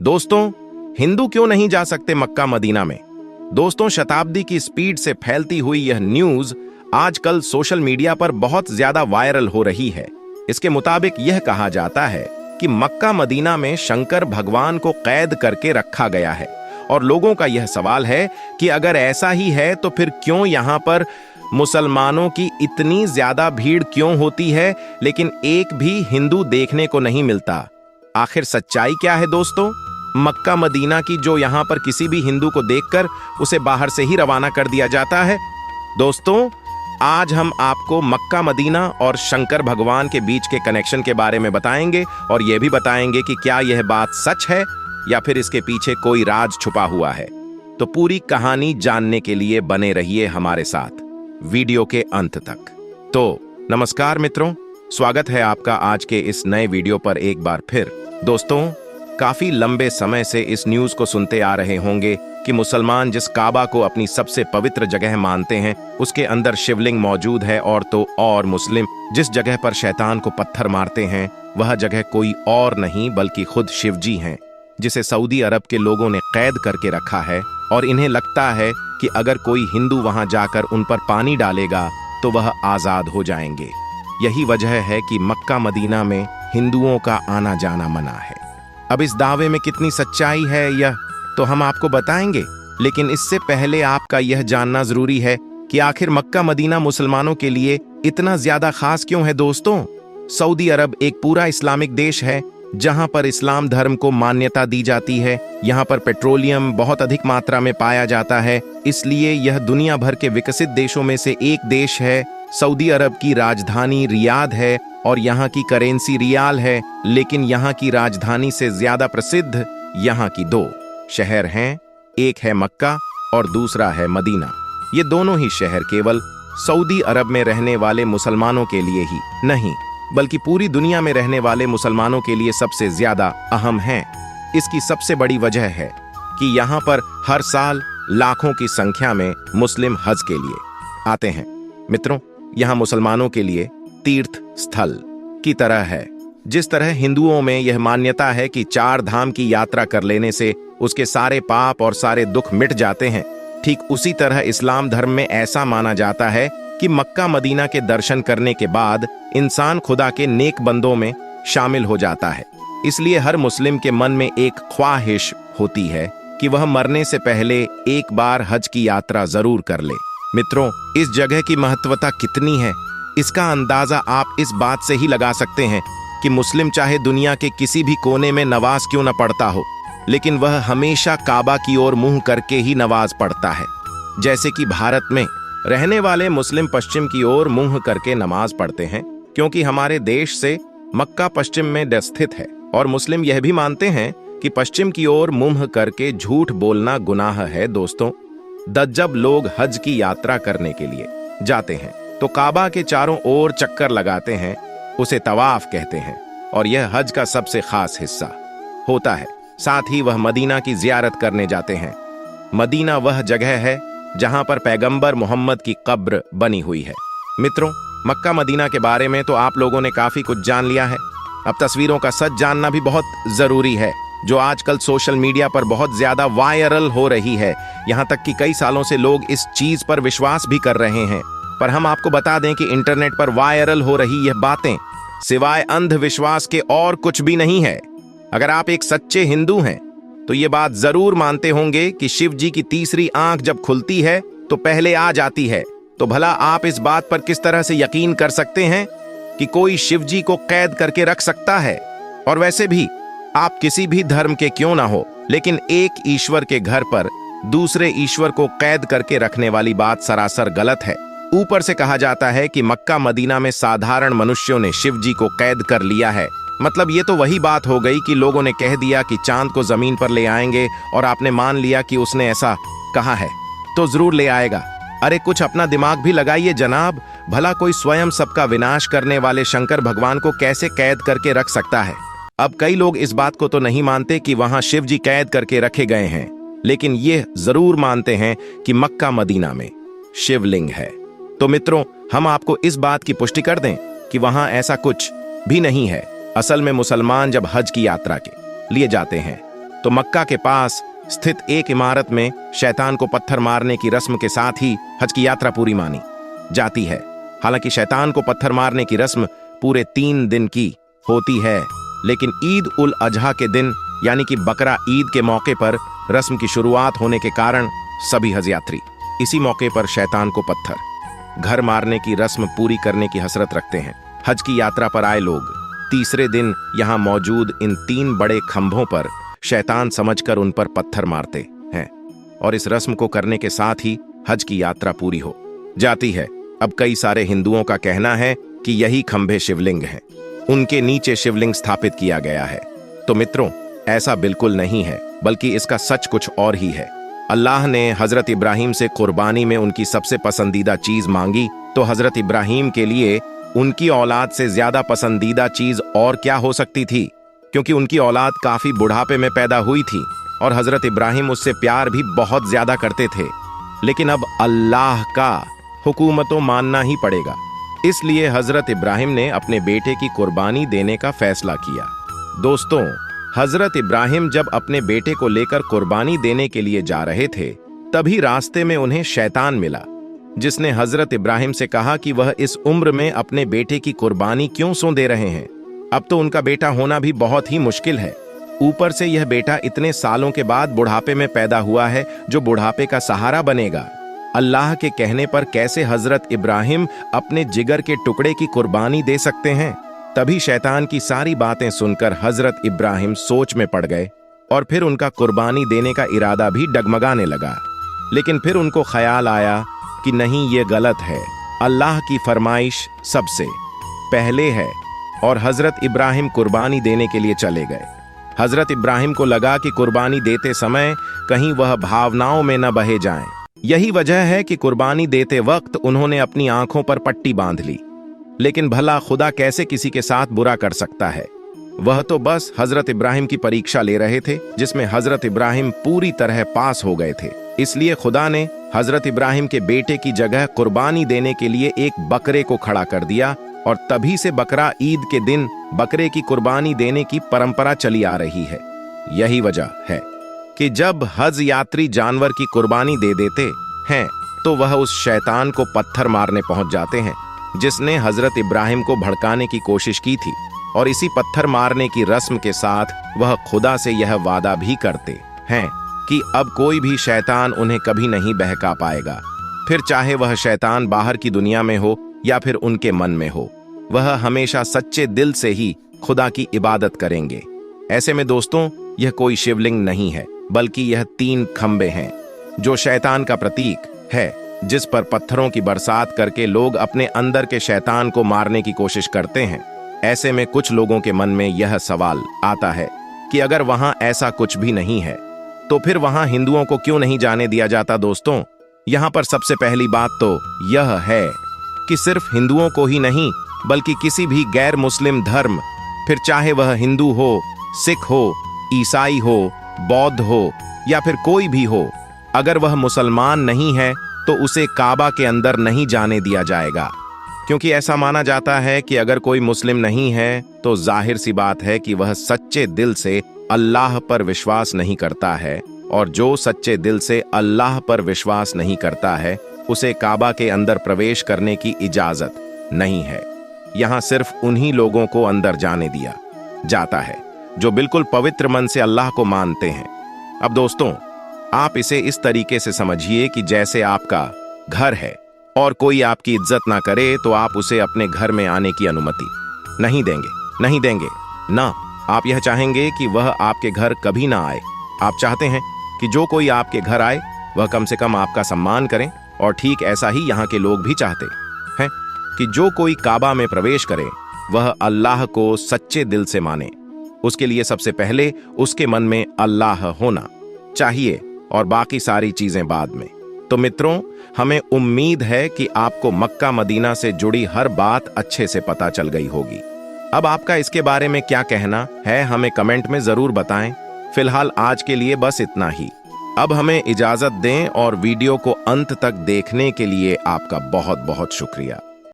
दोस्तों, हिंदू क्यों नहीं जा सकते मक्का मदीना में? दोस्तों, शताब्दी की स्पीड से फैलती हुई यह न्यूज आजकल सोशल मीडिया पर बहुत ज्यादा वायरल हो रही है। इसके मुताबिक यह कहा जाता है कि मक्का मदीना में शंकर भगवान को कैद करके रखा गया है और लोगों का यह सवाल है कि अगर ऐसा ही है तो फिर क्यों यहां पर मुसलमानों की इतनी ज्यादा भीड़ क्यों होती है, लेकिन एक भी हिंदू देखने को नहीं मिलता? आखिर सच्चाई क्या है दोस्तों मक्का मदीना की, जो यहां पर किसी भी हिंदू को देखकर उसे बाहर से ही रवाना कर दिया जाता है? दोस्तों, आज हम आपको मक्का मदीना और शंकर भगवान के बीच के कनेक्शन के बारे में बताएंगे और यह भी बताएंगे कि क्या यह बात सच है या फिर इसके पीछे कोई राज छुपा हुआ है। तो पूरी कहानी जानने के लिए बने रहिए हमारे साथ वीडियो के अंत तक। तो नमस्कार मित्रों, स्वागत है आपका आज के इस नए वीडियो पर एक बार फिर। दोस्तों, काफी लंबे समय से इस न्यूज को सुनते आ रहे होंगे कि मुसलमान जिस काबा को अपनी सबसे पवित्र जगह मानते हैं उसके अंदर शिवलिंग मौजूद है, और तो और मुस्लिम जिस जगह पर शैतान को पत्थर मारते हैं वह जगह कोई और नहीं बल्कि खुद शिव जी हैं, जिसे सऊदी अरब के लोगों ने कैद करके रखा है। और इन्हें लगता है कि अगर कोई हिंदू वहां जाकर उन पर पानी डालेगा तो वह आजाद हो जाएंगे। यही वजह है कि मक्का मदीना में हिंदुओं का आना जाना मना है। अब इस दावे में कितनी सच्चाई है यह तो हम आपको बताएंगे, लेकिन इससे पहले आपका यह जानना जरूरी है कि आखिर मक्का मदीना मुसलमानों के लिए इतना ज्यादा खास क्यों है। दोस्तों, सऊदी अरब एक पूरा इस्लामिक देश है जहां पर इस्लाम धर्म को मान्यता दी जाती है। यहां पर पेट्रोलियम बहुत अधिक मात्रा में पाया जाता है, इसलिए यह दुनिया भर के विकसित देशों में से एक देश है। सऊदी अरब की राजधानी रियाद है और यहाँ की करेंसी रियाल है, लेकिन यहाँ की राजधानी से ज्यादा प्रसिद्ध यहाँ की दो शहर हैं, एक है मक्का और दूसरा है मदीना। ये दोनों ही शहर केवल सऊदी अरब में रहने वाले मुसलमानों के लिए ही नहीं बल्कि पूरी दुनिया में रहने वाले मुसलमानों के लिए सबसे ज्यादा अहम हैं। इसकी सबसे बड़ी वजह है कि यहाँ पर हर साल लाखों की संख्या में मुस्लिम हज के लिए आते हैं। मित्रों, यहाँ मुसलमानों के लिए तीर्थ स्थल की तरह है। जिस तरह हिंदुओं में यह मान्यता है कि 4 धाम की यात्रा कर लेने से उसके सारे पाप और सारे दुख मिट जाते हैं, ठीक उसी तरह इस्लाम धर्म में ऐसा माना जाता है कि मक्का मदीना के दर्शन करने के बाद इंसान खुदा के नेक बंदों में शामिल हो जाता है। इसलिए हर मुस्लिम के मन में एक ख्वाहिश होती है कि वह मरने से पहले एक बार हज की यात्रा जरूर कर ले। मित्रों, इस जगह की महत्वता कितनी है इसका अंदाजा आप इस बात से ही लगा सकते हैं कि मुस्लिम चाहे दुनिया के किसी भी कोने में नमाज क्यों न पढ़ता हो, लेकिन वह हमेशा काबा की ओर मुंह करके ही नमाज पढ़ता है। जैसे कि भारत में रहने वाले मुस्लिम पश्चिम की ओर मुंह करके नमाज पढ़ते हैं, क्योंकि हमारे देश से मक्का पश्चिम में स्थित है और मुस्लिम यह भी मानते हैं कि पश्चिम की ओर मुंह करके झूठ बोलना गुनाह है। दोस्तों, जब लोग हज की यात्रा करने के लिए जाते हैं तो काबा के चारों ओर चक्कर लगाते हैं, उसे तवाफ कहते हैं और यह हज का सबसे खास हिस्सा होता है। साथ ही वह मदीना की जियारत करने जाते हैं। मदीना वह जगह है जहां पर पैगंबर मोहम्मद की कब्र बनी हुई है। मित्रों, मक्का मदीना के बारे में तो आप लोगों ने काफी कुछ जान लिया है। अब तस्वीरों का सच जानना भी बहुत जरूरी है, जो आजकल सोशल मीडिया पर बहुत ज्यादा वायरल हो रही है। यहां तक कि कई सालों से लोग इस चीज पर विश्वास भी कर रहे हैं। पर हम आपको बता दें कि इंटरनेट पर वायरल हो रही यह बातें सिवाय अंधविश्वास के और कुछ भी नहीं है। अगर आप एक सच्चे हिंदू हैं तो ये बात जरूर मानते होंगे कि शिव जी की तीसरी आंख जब खुलती है तो पहले आ जाती है। तो भला आप इस बात पर किस तरह से यकीन कर सकते हैं कि कोई शिव जी को कैद करके रख सकता है? और वैसे भी आप किसी भी धर्म के क्यों ना हो, लेकिन एक ईश्वर के घर पर दूसरे ईश्वर को कैद करके रखने वाली बात सरासर गलत है। ऊपर से कहा जाता है कि मक्का मदीना में साधारण मनुष्यों ने शिव जी को कैद कर लिया है। मतलब ये तो वही बात हो गई कि लोगों ने कह दिया कि चांद को जमीन पर ले आएंगे और आपने मान लिया कि उसने ऐसा कहा है तो जरूर ले आएगा। अरे कुछ अपना दिमाग भी लगाइए जनाब, भला कोई स्वयं सबका विनाश करने वाले शंकर भगवान को कैसे कैद करके रख सकता है? अब कई लोग इस बात को तो नहीं मानते कि वहां शिव जी कैद करके रखे गए हैं, लेकिन यह जरूर मानते हैं कि मक्का मदीना में शिवलिंग है। तो मित्रों, हम आपको इस बात की पुष्टि कर दें कि वहां ऐसा कुछ भी नहीं है। असल में मुसलमान जब हज की यात्रा के लिए जाते हैं तो मक्का के पास स्थित एक इमारत में शैतान को पत्थर मारने की रस्म के साथ ही हज की यात्रा पूरी मानी जाती है। हालांकि शैतान को पत्थर मारने की रस्म पूरे 3 दिन की होती है, लेकिन ईद उल अजहा के दिन यानी कि बकरा ईद के मौके पर रस्म की शुरुआत होने के कारण सभी हज यात्री इसी मौके पर शैतान को पत्थर घर मारने की रस्म पूरी करने की हसरत रखते हैं। हज की यात्रा पर आए लोग तीसरे दिन यहां मौजूद इन 3 बड़े खंभों पर शैतान समझकर उन पर पत्थर मारते हैं और इस रस्म को करने के साथ ही हज की यात्रा पूरी हो जाती है। अब कई सारे हिंदुओं का कहना है कि यही खंभे शिवलिंग हैं, उनके नीचे शिवलिंग स्थापित किया गया है। तो मित्रों, ऐसा बिल्कुल नहीं है, बल्कि इसका सच कुछ और ही है। अल्लाह ने हजरत इब्राहिम से कुर्बानी में उनकी सबसे पसंदीदा चीज मांगी, तो हजरत इब्राहिम के लिए उनकी औलाद से ज्यादा पसंदीदा चीज और क्या हो सकती थी, क्योंकि उनकी औलाद काफी बुढ़ापे में पैदा हुई थी और हजरत इब्राहिम उससे प्यार भी बहुत ज्यादा करते थे। लेकिन अब अल्लाह का हुकूम तो मानना ही पड़ेगा, इसलिए हजरत इब्राहिम ने अपने बेटे की कुर्बानी देने का फैसला किया। दोस्तों, हजरत इब्राहिम जब अपने बेटे को लेकर कुर्बानी देने के लिए जा रहे थे, तभी रास्ते में उन्हें शैतान मिला, जिसने हजरत इब्राहिम से कहा कि वह इस उम्र में अपने बेटे की कुर्बानी क्यों सौं दे रहे हैं। अब तो उनका बेटा होना भी बहुत ही मुश्किल है, ऊपर से यह बेटा इतने सालों के बाद बुढ़ापे में पैदा हुआ है, जो बुढ़ापे का सहारा बनेगा। अल्लाह के कहने पर कैसे हजरत इब्राहिम अपने जिगर के टुकड़े की कुर्बानी दे सकते हैं। तभी शैतान की सारी बातें सुनकर हजरत इब्राहिम सोच में पड़ गए और फिर उनका कुर्बानी देने का इरादा भी डगमगाने लगा। लेकिन फिर उनको ख्याल आया कि नहीं, ये गलत है, अल्लाह की फरमाइश सबसे पहले है। और हजरत इब्राहिम कुर्बानी देने के लिए चले गए। हजरत इब्राहिम को लगा कि कुर्बानी देते समय कहीं वह भावनाओं में न बहे जाएं। यही वजह है कि कुर्बानी देते वक्त उन्होंने अपनी आंखों पर पट्टी बांध ली। लेकिन भला खुदा कैसे किसी के साथ बुरा कर सकता है। वह तो बस हजरत इब्राहिम की परीक्षा ले रहे थे, जिसमें हजरत इब्राहिम पूरी तरह पास हो गए थे। इसलिए खुदा ने हजरत इब्राहिम के बेटे की जगह कुर्बानी देने के लिए एक बकरे को खड़ा कर दिया और तभी से बकरा ईद के दिन बकरे की कुर्बानी देने की परंपरा चली आ रही है। यही वजह है कि जब हज यात्री जानवर की कुर्बानी दे देते हैं, तो वह उस शैतान को पत्थर मारने पहुंच जाते हैं, जिसने हजरत इब्राहिम को भड़काने की कोशिश की थी। और इसी पत्थर मारने की रस्म के साथ वह खुदा से यह वादा भी करते हैं कि अब कोई भी शैतान उन्हें कभी नहीं बहका पाएगा। फिर चाहे वह शैतान बाहर की दुनिया में हो या फिर उनके मन में हो, वह हमेशा सच्चे दिल से ही खुदा की इबादत करेंगे। ऐसे में दोस्तों, यह कोई शिवलिंग नहीं है, बल्कि यह 3 खंबे हैं, जो शैतान का प्रतीक है, जिस पर पत्थरों की बरसात करके लोग अपने अंदर के शैतान को मारने की कोशिश करते हैं। ऐसे में कुछ लोगों के मन में यह सवाल आता है कि अगर वहां ऐसा कुछ भी नहीं है, तो फिर वहां हिंदुओं को क्यों नहीं जाने दिया जाता। दोस्तों, यहां पर सबसे पहली बात तो यह है कि सिर्फ हिंदुओं को ही नहीं, बल्कि किसी भी गैर मुस्लिम धर्म, फिर चाहे वह हिंदू हो, सिख हो, ईसाई हो, बौद्ध हो या फिर कोई भी हो, अगर वह मुसलमान नहीं है तो उसे काबा के अंदर नहीं जाने दिया जाएगा। क्योंकि ऐसा माना जाता है कि अगर कोई मुस्लिम नहीं है तो जाहिर सी बात है कि वह सच्चे दिल से अल्लाह पर विश्वास नहीं करता है, और जो सच्चे दिल से अल्लाह पर विश्वास नहीं करता है, उसे काबा के अंदर प्रवेश करने की इजाजत नहीं है। यहाँ सिर्फ उन्हीं लोगों को अंदर जाने दिया जाता है जो बिल्कुल पवित्र मन से अल्लाह को मानते हैं। अब दोस्तों, आप इसे इस तरीके से समझिए कि जैसे आपका घर है और कोई आपकी इज्जत ना करे तो आप उसे अपने घर में आने की अनुमति नहीं देंगे ना। आप यह चाहेंगे कि वह आपके घर कभी ना आए। आप चाहते हैं कि जो कोई आपके घर आए वह कम से कम आपका सम्मान करें, और ठीक ऐसा ही यहाँ के लोग भी चाहते हैं कि जो कोई काबा में प्रवेश करे वह अल्लाह को सच्चे दिल से माने। उसके लिए सबसे पहले उसके मन में अल्लाह होना चाहिए और बाकी सारी चीजें बाद में। तो मित्रों, हमें उम्मीद है कि आपको मक्का मदीना से जुड़ी हर बात अच्छे से पता चल गई होगी। अब आपका इसके बारे में क्या कहना है, हमें कमेंट में जरूर बताएं। फिलहाल आज के लिए बस इतना ही। अब हमें इजाजत दें, और वीडियो को अंत तक देखने के लिए आपका बहुत बहुत शुक्रिया।